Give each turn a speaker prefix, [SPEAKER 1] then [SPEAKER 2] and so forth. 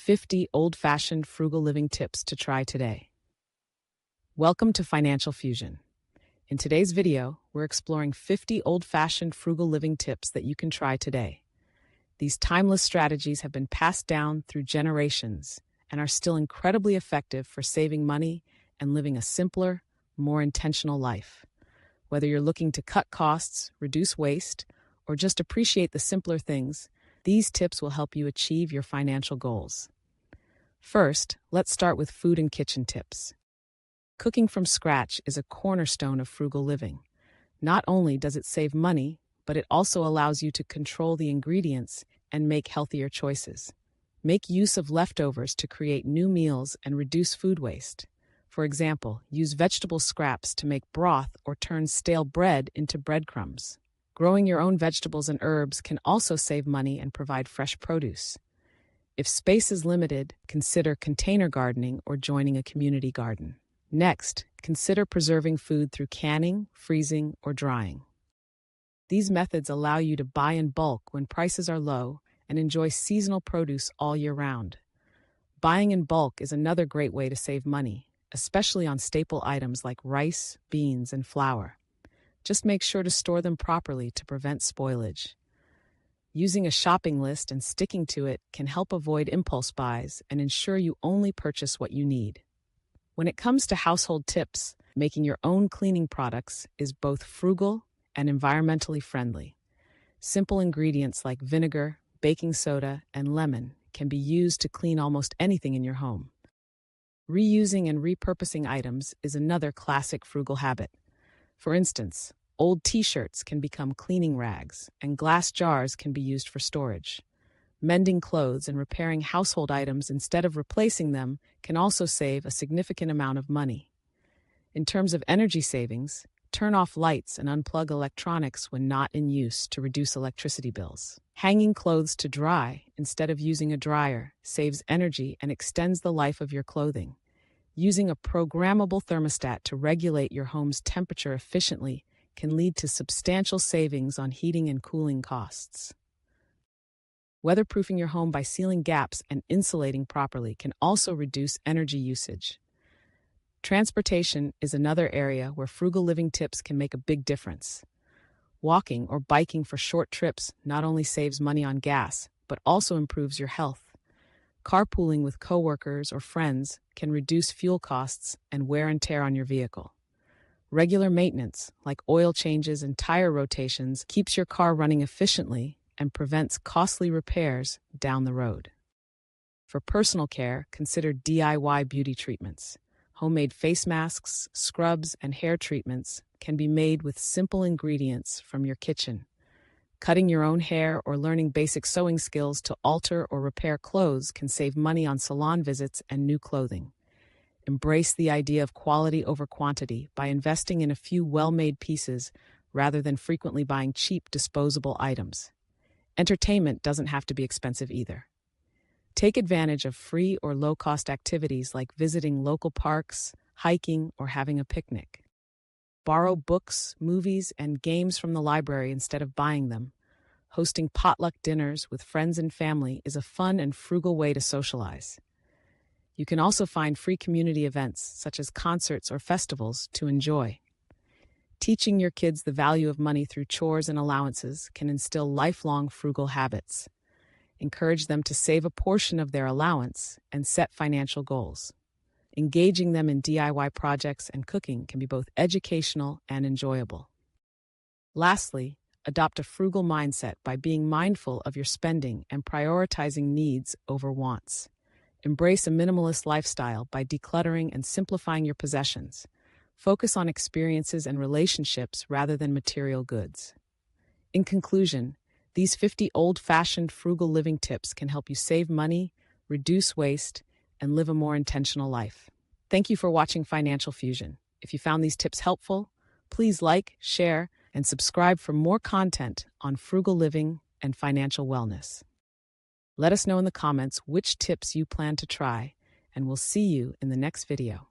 [SPEAKER 1] 50 old-fashioned frugal living tips to try today. Welcome to Financial Fusion. In today's video, we're exploring 50 old-fashioned frugal living tips that you can try today. These timeless strategies have been passed down through generations and are still incredibly effective for saving money and living a simpler, more intentional life. Whether you're looking to cut costs, reduce waste, or just appreciate the simpler things, these tips will help you achieve your financial goals. First, let's start with food and kitchen tips. Cooking from scratch is a cornerstone of frugal living. Not only does it save money, but it also allows you to control the ingredients and make healthier choices. Make use of leftovers to create new meals and reduce food waste. For example, use vegetable scraps to make broth or turn stale bread into breadcrumbs. Growing your own vegetables and herbs can also save money and provide fresh produce. If space is limited, consider container gardening or joining a community garden. Next, consider preserving food through canning, freezing, or drying. These methods allow you to buy in bulk when prices are low and enjoy seasonal produce all year round. Buying in bulk is another great way to save money, especially on staple items like rice, beans, and flour. Just make sure to store them properly to prevent spoilage. Using a shopping list and sticking to it can help avoid impulse buys and ensure you only purchase what you need. When it comes to household tips, making your own cleaning products is both frugal and environmentally friendly. Simple ingredients like vinegar, baking soda, and lemon can be used to clean almost anything in your home. Reusing and repurposing items is another classic frugal habit. For instance, old t-shirts can become cleaning rags, and glass jars can be used for storage. Mending clothes and repairing household items instead of replacing them can also save a significant amount of money. In terms of energy savings, turn off lights and unplug electronics when not in use to reduce electricity bills. Hanging clothes to dry instead of using a dryer saves energy and extends the life of your clothing. Using a programmable thermostat to regulate your home's temperature efficiently can lead to substantial savings on heating and cooling costs. Weatherproofing your home by sealing gaps and insulating properly can also reduce energy usage. Transportation is another area where frugal living tips can make a big difference. Walking or biking for short trips not only saves money on gas, but also improves your health. Carpooling with coworkers or friends can reduce fuel costs and wear and tear on your vehicle. Regular maintenance, like oil changes and tire rotations, keeps your car running efficiently and prevents costly repairs down the road. For personal care, consider DIY beauty treatments. Homemade face masks, scrubs, and hair treatments can be made with simple ingredients from your kitchen. Cutting your own hair or learning basic sewing skills to alter or repair clothes can save money on salon visits and new clothing. Embrace the idea of quality over quantity by investing in a few well-made pieces rather than frequently buying cheap disposable items. Entertainment doesn't have to be expensive either. Take advantage of free or low-cost activities like visiting local parks, hiking, or having a picnic. Borrow books, movies, and games from the library instead of buying them. Hosting potluck dinners with friends and family is a fun and frugal way to socialize. You can also find free community events, such as concerts or festivals, to enjoy. Teaching your kids the value of money through chores and allowances can instill lifelong frugal habits. Encourage them to save a portion of their allowance and set financial goals. Engaging them in DIY projects and cooking can be both educational and enjoyable. Lastly, adopt a frugal mindset by being mindful of your spending and prioritizing needs over wants. Embrace a minimalist lifestyle by decluttering and simplifying your possessions. Focus on experiences and relationships rather than material goods. In conclusion, these 50 old-fashioned frugal living tips can help you save money, reduce waste, and live a more intentional life. Thank you for watching Financial Fusion. If you found these tips helpful, please like, share, and subscribe for more content on frugal living and financial wellness. Let us know in the comments which tips you plan to try, and we'll see you in the next video.